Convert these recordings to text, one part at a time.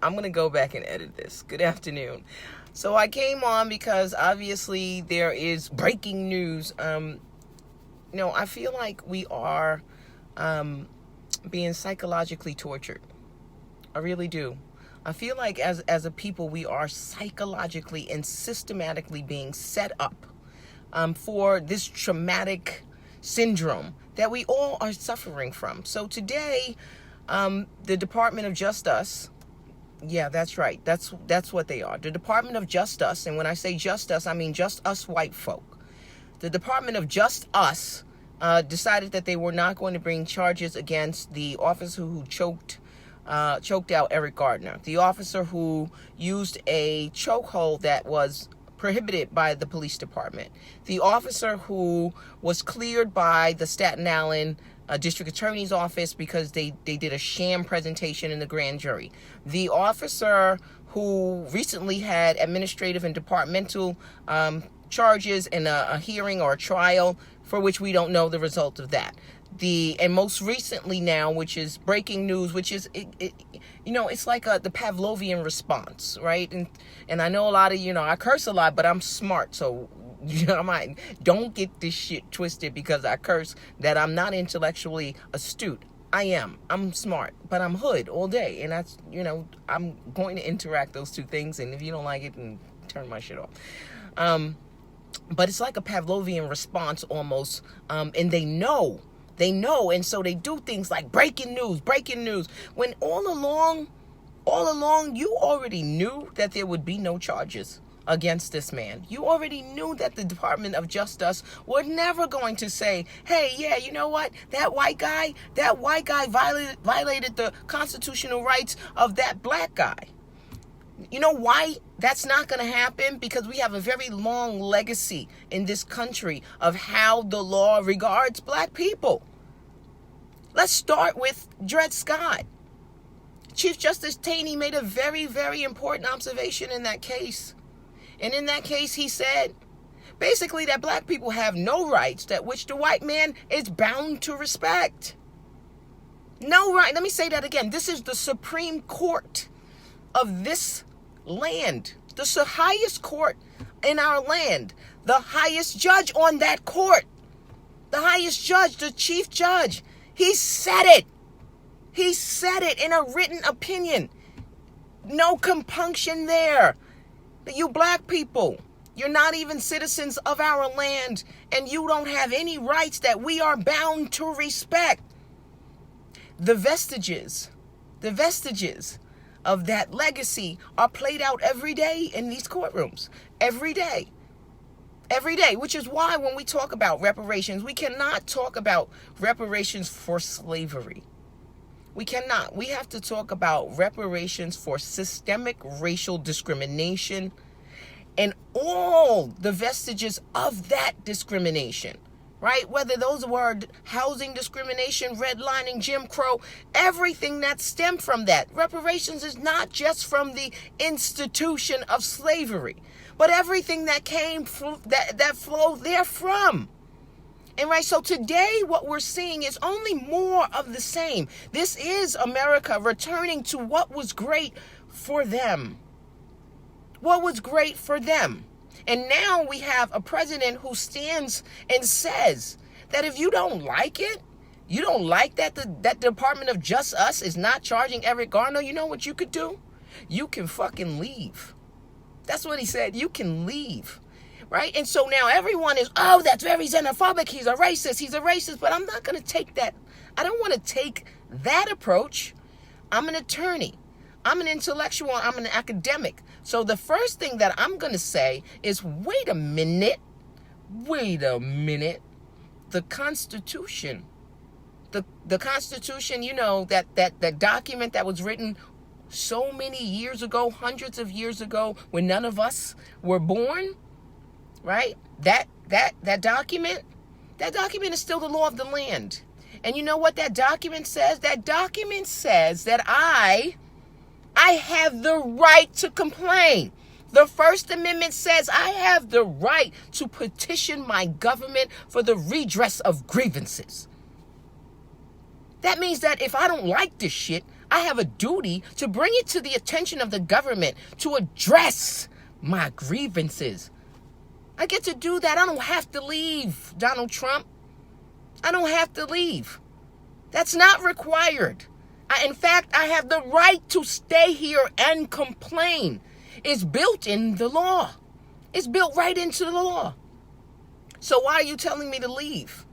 I'm going to go back and edit this. Good afternoon. So I came on because obviously there is breaking news. I feel like we are being psychologically tortured. I really do. I feel like as a people, we are psychologically and systematically being set up for this traumatic syndrome that we all are suffering from. So today, the Department of JustUs, yeah, that's right. That's what they are. The Department of JustUs, and when I say just us, I mean just us white folk. The Department of JustUs decided that they were not going to bring charges against the officer who choked out Eric Garner, the officer who used a chokehold that was prohibited by the police department, the officer who was cleared by the Staten Island district attorney's office because they did a sham presentation in the grand jury, the officer who recently had administrative and departmental charges in a hearing or a trial for which we don't know the result of that. And most recently now, which is breaking news, which is, it's like the Pavlovian response, right? And I know a lot of, I curse a lot, but I'm smart. So, don't get this shit twisted because I curse that I'm not intellectually astute. I am. I'm smart, but I'm hood all day. And that's, I'm going to interact those two things. And if you don't like it, then turn my shit off. But it's like a Pavlovian response almost. And they know, and so they do things like breaking news, when all along, you already knew that there would be no charges against this man. You already knew that the Department of JustUs were never going to say, hey, yeah, you know what? That white guy violated the constitutional rights of that black guy. You know why that's not going to happen? Because we have a very long legacy in this country of how the law regards black people. Let's start with Dred Scott. Chief Justice Taney made a very, very important observation in that case. And in that case, he said, basically, that black people have no rights that which the white man is bound to respect. No right. Let me say that again. This is the Supreme Court of this land, the highest court in our land, the highest judge on that court, the highest judge, the chief judge. He said it. He said it in a written opinion. No compunction there. But you black people, you're not even citizens of our land, and you don't have any rights that we are bound to respect. The vestiges of that legacy are played out every day in these courtrooms. Every day, which is why when we talk about reparations, we cannot talk about reparations for slavery. We cannot. We have to talk about reparations for systemic racial discrimination and all the vestiges of that discrimination, right? Whether those were housing discrimination, redlining, Jim Crow, everything that stemmed from that. Reparations is not just from the institution of slavery, but everything that came from that flowed therefrom. And right, so today what we're seeing is only more of the same. This is America returning to what was great for them. What was great for them. And now we have a president who stands and says that if you don't like it, you don't like that that Department of JustUs is not charging Eric Garner, you know what you could do? You can fucking leave. That's what he said. You can leave. Right? And so now everyone is, oh, that's very xenophobic. He's a racist. But I'm not going to take that. I don't want to take that approach. I'm an attorney. I'm an intellectual. I'm an academic. So the first thing that I'm going to say is, wait a minute. The Constitution. The Constitution, that document that was written so many years ago, hundreds of years ago, when none of us were born. Right? That document is still the law of the land. And you know what that document says? That document says that I have the right to complain. The First Amendment says I have the right to petition my government for the redress of grievances. That means that if I don't like this shit, I have a duty to bring it to the attention of the government to address my grievances. I get to do that. I don't have to leave, Donald Trump. I don't have to leave. That's not required. In fact, I have the right to stay here and complain. It's built in the law. It's built right into the law. So why are you telling me to leave?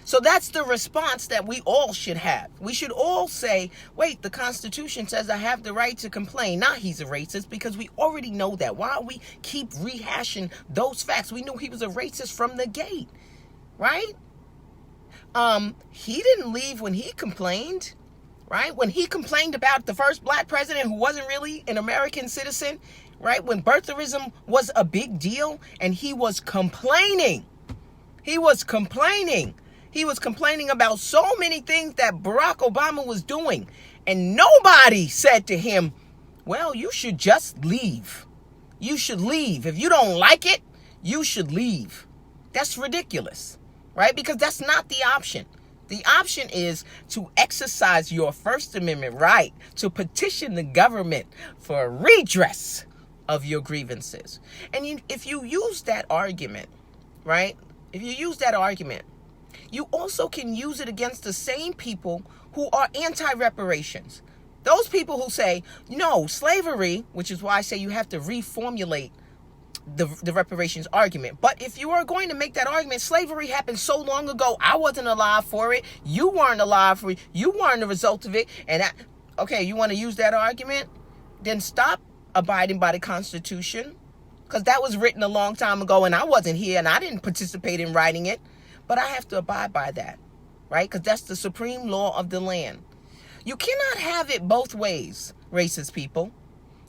So that's the response that we all should have. We should all say, wait, the Constitution says I have the right to complain. Not he's a racist, because we already know that. Why we keep rehashing those facts? We knew he was a racist from the gate, right? He didn't leave when he complained, right? When he complained about the first black president who wasn't really an American citizen, right? When birtherism was a big deal and he was complaining. He was complaining. He was complaining about so many things that Barack Obama was doing. And nobody said to him, well, you should just leave. You should leave. If you don't like it, you should leave. That's ridiculous, right? Because that's not the option. The option is to exercise your First Amendment right to petition the government for redress of your grievances. And if you use that argument, right? If you use that argument, you also can use it against the same people who are anti-reparations. Those people who say, no, slavery, which is why I say you have to reformulate the reparations argument. But if you are going to make that argument, slavery happened so long ago, I wasn't alive for it. You weren't alive for it. You weren't the result of it. And okay, you want to use that argument? Then stop abiding by the Constitution, because that was written a long time ago and I wasn't here and I didn't participate in writing it. But I have to abide by that, right? Because that's the supreme law of the land. You cannot have it both ways, racist people.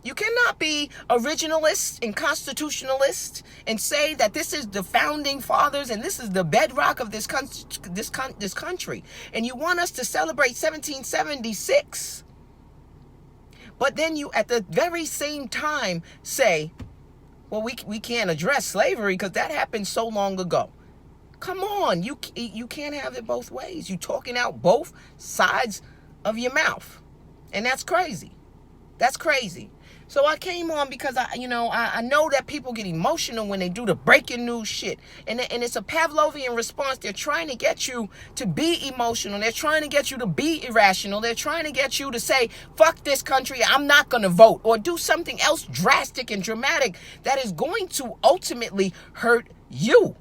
You cannot be originalist and constitutionalist and say that this is the founding fathers and this is the bedrock of this country. And you want us to celebrate 1776. But then you, at the very same time, say, well, we can't address slavery because that happened so long ago. Come on, you can't have it both ways. You're talking out both sides of your mouth. And that's crazy. That's crazy. So I came on because I know that people get emotional when they do the breaking news shit. And it's a Pavlovian response. They're trying to get you to be emotional. They're trying to get you to be irrational. They're trying to get you to say, fuck this country, I'm not going to vote. Or do something else drastic and dramatic that is going to ultimately hurt you.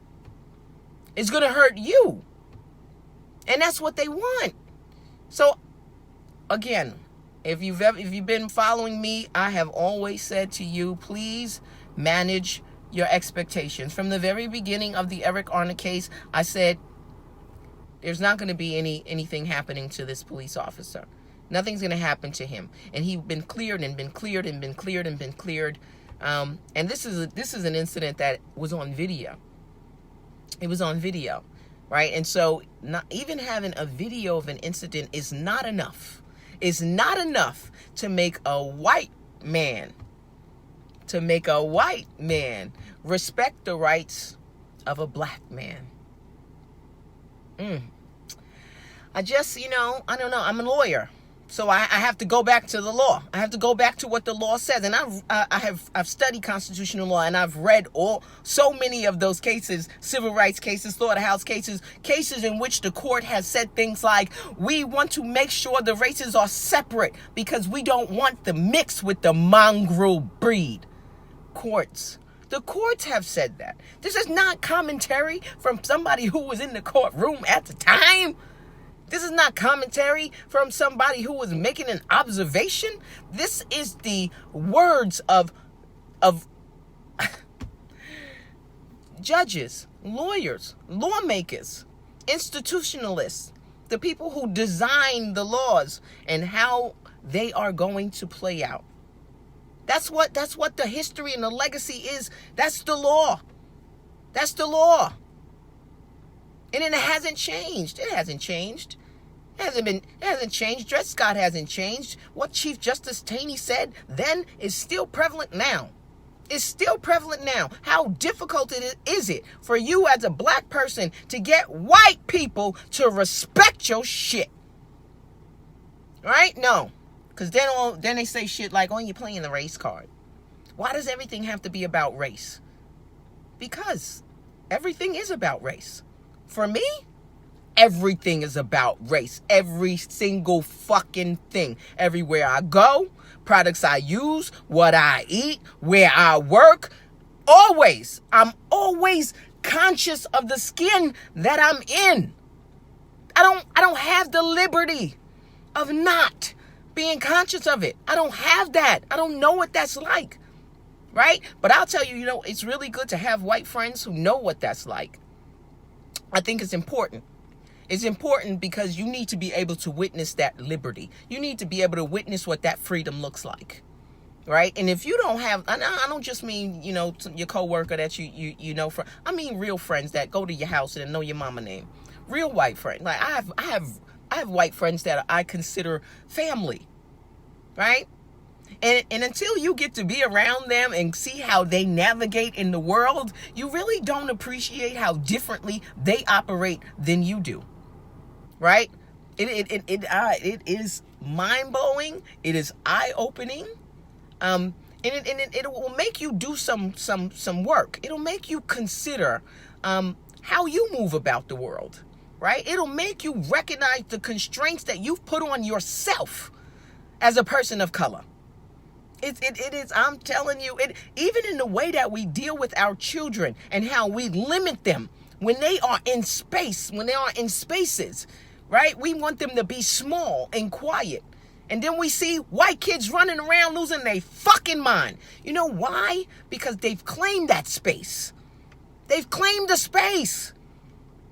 It's going to hurt you. And that's what they want. So, again, if you've been following me, I have always said to you, please manage your expectations. From the very beginning of the Eric Garner case, I said there's not going to be anything happening to this police officer. Nothing's going to happen to him. And he's been cleared and been cleared and been cleared and been cleared. And this is an incident that was on video. It was on video, right? And so not even having a video of an incident is not enough. It's not enough to make a white man respect the rights of a black man. I just, I don't know. I'm a lawyer. So I have to go back to the law. I have to go back to what the law says. And I've studied constitutional law, and I've read so many of those cases, civil rights cases, slaughterhouse cases in which the court has said things like, we want to make sure the races are separate because we don't want the mix with the mongrel breed. The courts have said that. This is not commentary from somebody who was in the courtroom at the time. This is not commentary from somebody who was making an observation. This is the words of judges, lawyers, lawmakers, institutionalists, the people who design the laws and how they are going to play out. That's what the history and the legacy is. That's the law. That's the law. And it hasn't changed. It hasn't changed. It hasn't changed. Dred Scott hasn't changed. What Chief Justice Taney said then is still prevalent now. It's still prevalent now. How difficult is it for you as a black person to get white people to respect your shit? Right? No. Because then they say shit like, oh, you're playing the race card. Why does everything have to be about race? Because everything is about race. For me, everything is about race. Every single fucking thing. Everywhere I go, products I use, what I eat, where I work. Always. I'm always conscious of the skin that I'm in. I don't have the liberty of not being conscious of it. I don't have that. I don't know what that's like. Right? But I'll tell you, it's really good to have white friends who know what that's like. I think it's important. It's important because you need to be able to witness that liberty. You need to be able to witness what that freedom looks like. Right? And if you don't have, I don't just mean, your coworker that you know from, I mean real friends that go to your house and know your mama name. Real white friends. Like I have white friends that I consider family. Right? And until you get to be around them and see how they navigate in the world, you really don't appreciate how differently they operate than you do. Right? It is mind-blowing. It is eye-opening. And it will make you do some work. It'll make you consider how you move about the world. Right? It'll make you recognize the constraints that you've put on yourself as a person of color. It is, I'm telling you, even in the way that we deal with our children and how we limit them when they are in space, when they are in spaces, right? We want them to be small and quiet. And then we see white kids running around losing their fucking mind. You know why? Because they've claimed that space. They've claimed the space.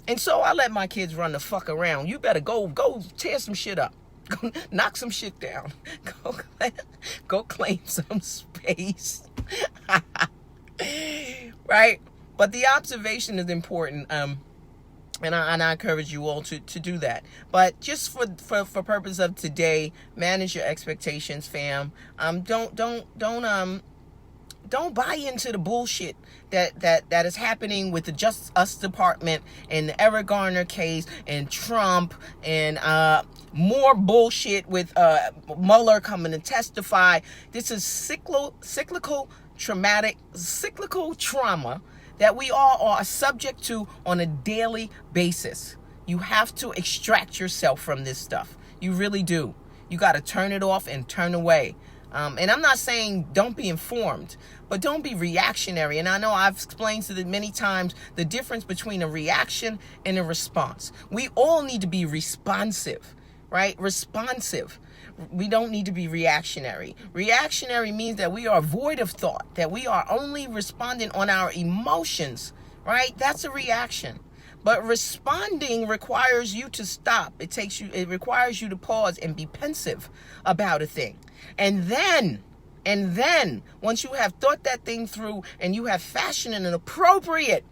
And so I let my kids run the fuck around. You better go tear some shit up. Go knock some shit down. Go claim some space. Right? But the observation is important. And I encourage you all to do that. But just for purpose of today, manage your expectations, fam. Don't buy into the bullshit that is happening with the JustUs department and the Eric Garner case and Trump and more bullshit with Mueller coming to testify. This is cyclical trauma that we all are subject to on a daily basis. You have to extract yourself from this stuff. You really do. You got to turn it off and turn away. And I'm not saying don't be informed, but don't be reactionary. And I know I've explained to them many times the difference between a reaction and a response. We all need to be responsive, right? Responsive. We don't need to be reactionary. Reactionary means that we are void of thought, that we are only responding on our emotions, right? That's a reaction. But responding requires you to stop. It requires you to pause and be pensive about a thing. And then, once you have thought that thing through and you have fashioned an appropriate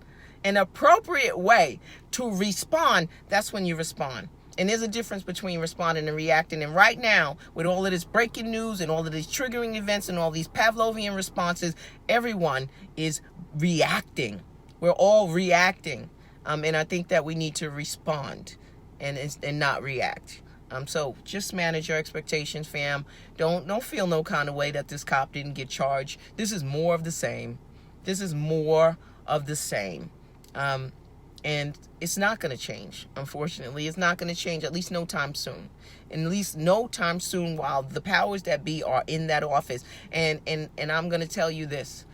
way to respond, that's when you respond. And there's a difference between responding and reacting. And right now, with all of this breaking news and all of these triggering events and all these Pavlovian responses, everyone is reacting. We're all reacting. And I think that we need to respond and not react. So just manage your expectations, fam. Don't feel no kind of way that this cop didn't get charged. This is more of the same. And it's not going to change. Unfortunately, it's not going to change, at least no time soon. And at least no time soon while the powers that be are in that office. And I'm going to tell you this.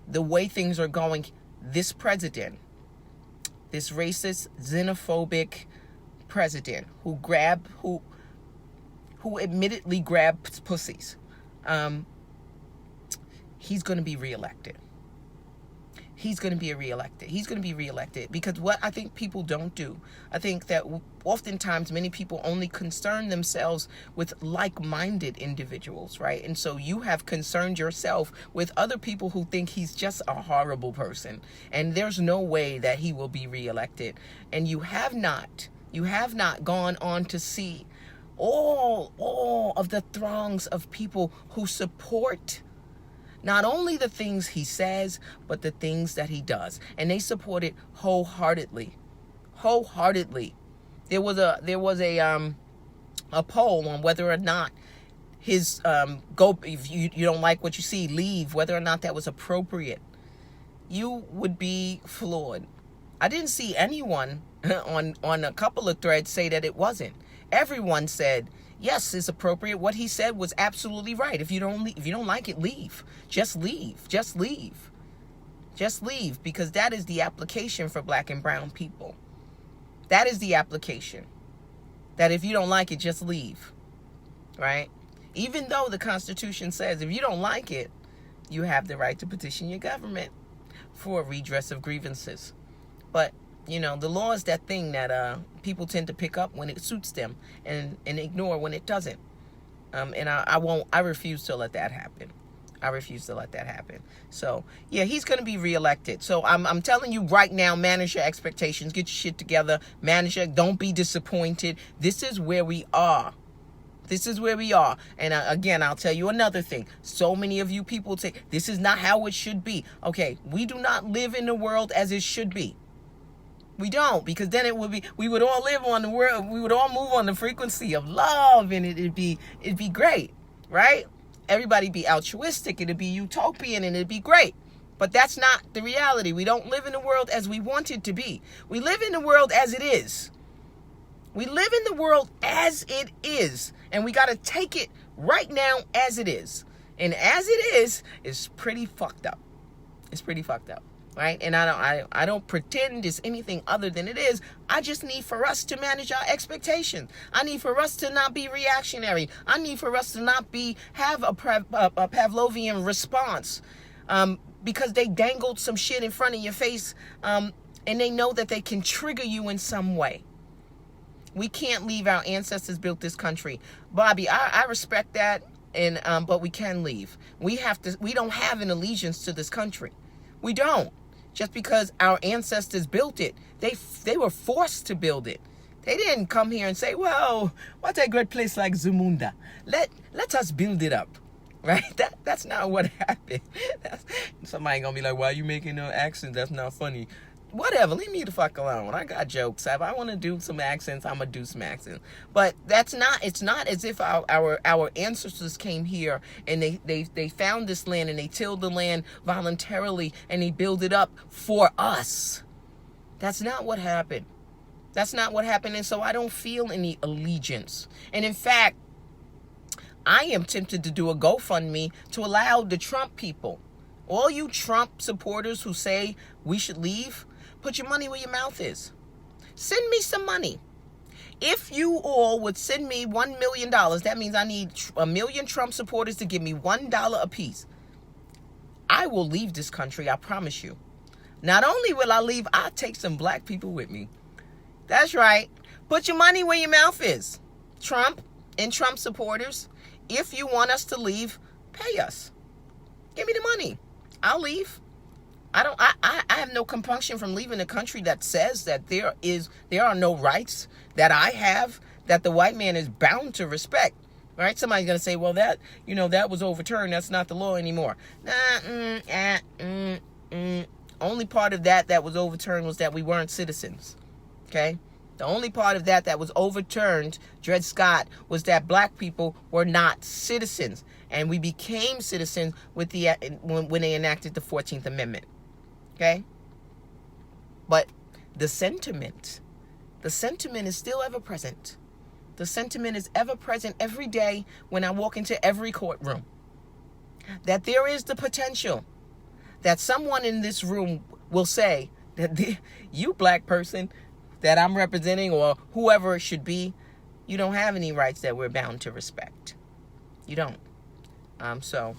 The way things are going, this president, this racist, xenophobic president who admittedly grabs pussies, he's going to be reelected. He's going to be reelected because what I think people don't do, I think that oftentimes many people only concern themselves with like-minded individuals, right? And so you have concerned yourself with other people who think he's just a horrible person, and there's no way that he will be reelected. And you have not gone on to see all of the throngs of people who support not only the things he says, but the things that he does. And they support it wholeheartedly. There was a poll on whether or not his go, if you don't like what you see, leave, whether or not that was appropriate, you would be floored. I didn't see anyone on a couple of threads say that it wasn't. Everyone said, yes, it's appropriate. What he said was absolutely right. If you don't like it, leave. Just leave. Just leave. Just leave, because that is the application for black and brown people. That is the application. That if you don't like it, just leave. Right? Even though the Constitution says if you don't like it, you have the right to petition your government for redress of grievances. But, you know, the law is that thing that people tend to pick up when it suits them and ignore when it doesn't. And I refuse to let that happen. I refuse to let that happen. So, yeah, he's going to be reelected. So I'm telling you right now, manage your expectations. Get your shit together. Manage it. Don't be disappointed. This is where we are. This is where we are. And again, I'll tell you another thing. So many of you people say, this is not how it should be. Okay, we do not live in the world as it should be. We don't, because then we would all live on the world. We would all move on the frequency of love, and it'd be great, right? Everybody be altruistic. It'd be utopian, and it'd be great. But that's not the reality. We don't live in the world as we want it to be. We live in the world as it is. We live in the world as it is, and we got to take it right now as it is. And as it is pretty fucked up. It's pretty fucked up, right? And I don't pretend it's anything other than it is. I just need for us to manage our expectations. I need for us to not be reactionary. I need for us to not have a Pavlovian response, because they dangled some shit in front of your face, and they know that they can trigger you in some way. We can't leave. Our ancestors built this country. Bobby, I respect that, and but we can leave. We don't have an allegiance to this country. We don't. Just because our ancestors built it, they were forced to build it. They didn't come here and say, well, what a great place like Zamunda. Let us build it up. Right? That's not what happened. Somebody gonna be like, why are you making no accents? That's not funny. Whatever, leave me the fuck alone. I got jokes. If I want to do some accents, I'm going to do some accents. But it's not as if our ancestors came here and they found this land and they tilled the land voluntarily and they built it up for us. That's not what happened. That's not what happened. And so I don't feel any allegiance. And in fact, I am tempted to do a GoFundMe to allow the Trump people, all you Trump supporters who say we should leave, put your money where your mouth is. Send me some money. If you all would send me $1 million, that means I need 1 million Trump supporters to give me $1 apiece. I will leave this country, I promise you. Not only will I leave, I'll take some black people with me. That's right. Put your money where your mouth is. Trump and Trump supporters, if you want us to leave, pay us. Give me the money. I'll leave. I have no compunction from leaving a country that says that there are no rights that I have that the white man is bound to respect. Right? Somebody's going to say, well, that was overturned. That's not the law anymore. Only part of that was overturned was that we weren't citizens. Okay? The only part of that was overturned, Dred Scott, was that black people were not citizens. And we became citizens with when they enacted the 14th Amendment. Okay? But the sentiment is still ever present. The sentiment is ever present every day when I walk into every courtroom. That there is the potential that someone in this room will say that you black person that I'm representing or whoever it should be, you don't have any rights that we're bound to respect. You don't. So,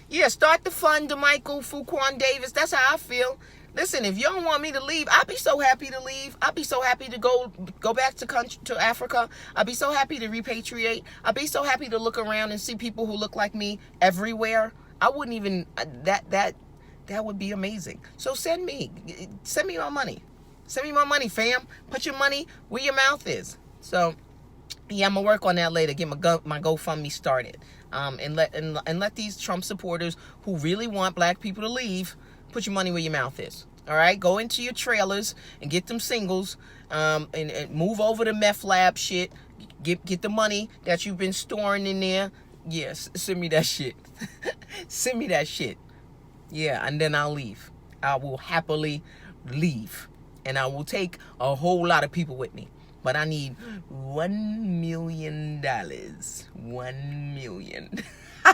yeah, start the fund, DeMichael Fuquan Davis. That's how I feel. Listen, if you don't want me to leave, I'd be so happy to leave. I'd be so happy to go back to Africa. I'd be so happy to repatriate. I'd be so happy to look around and see people who look like me everywhere. I wouldn't even, that would be amazing. So send me my money. Send me my money, fam. Put your money where your mouth is. So, yeah, I'm going to work on that later. Get my GoFundMe started. And let these Trump supporters who really want black people to leave, put your money where your mouth is. All right? Go into your trailers and get them singles, and move over the meth lab shit. Get the money that you've been storing in there. Yes, send me that shit. Send me that shit. Yeah, and then I'll leave. I will happily leave. And I will take a whole lot of people with me. But I need $1 million. 1 million. All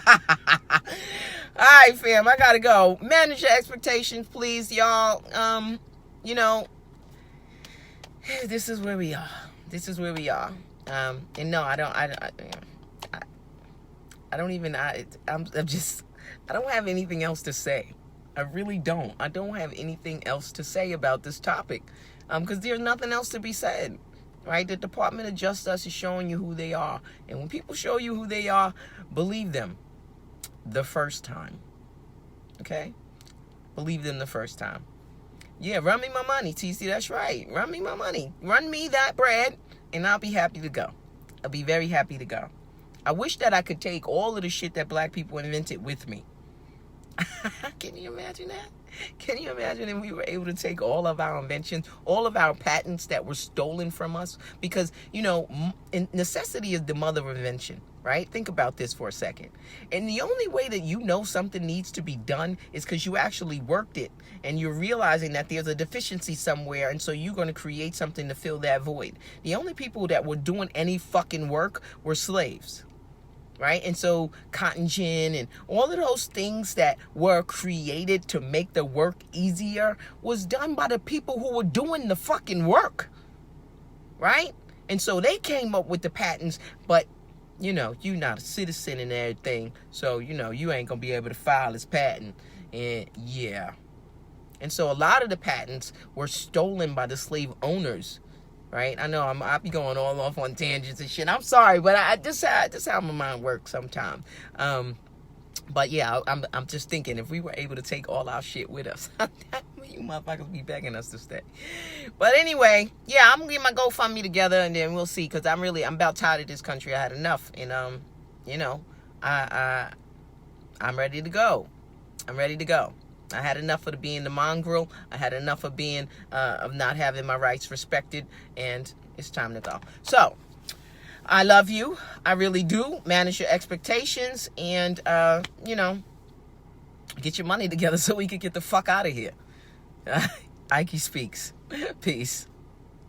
right, fam, I gotta go. Manage your expectations, please, y'all. You know, this is where we are. This is where we are. And no, I don't have anything else to say. I really don't. I don't have anything else to say about this topic. Because there's nothing else to be said. Right? The Department of JustUs is showing you who they are. And when people show you who they are, believe them the first time. Okay? Believe them the first time. Yeah, run me my money, TC. That's right. Run me my money. Run me that bread, and I'll be happy to go. I'll be very happy to go. I wish that I could take all of the shit that black people invented with me. Can you imagine that? Can you imagine if we were able to take all of our inventions, all of our patents that were stolen from us? Because, you know, necessity is the mother of invention, right? Think about this for a second. And the only way that you know something needs to be done is because you actually worked it and you're realizing that there's a deficiency somewhere, and so you're going to create something to fill that void. The only people that were doing any fucking work were slaves. Right? And so cotton gin and all of those things that were created to make the work easier was done by the people who were doing the fucking work. Right? And so they came up with the patents, but, you know, you're not a citizen and everything. So, you know, you ain't going to be able to file this patent. And yeah. And so a lot of the patents were stolen by the slave owners. Right? I know I'll be going all off on tangents and shit. I'm sorry, but this how my mind works sometimes. But yeah, I'm just thinking if we were able to take all our shit with us, you motherfuckers be begging us to stay. But anyway, yeah, I'm gonna get my GoFundMe together and then we'll see. Cause I'm about tired of this country. I had enough, and you know, I'm ready to go. I'm ready to go. I had enough of being the mongrel. I had enough of being, of not having my rights respected. And it's time to go. So, I love you. I really do. Manage your expectations. And, you know, get your money together so we can get the fuck out of here. Ike speaks. Peace.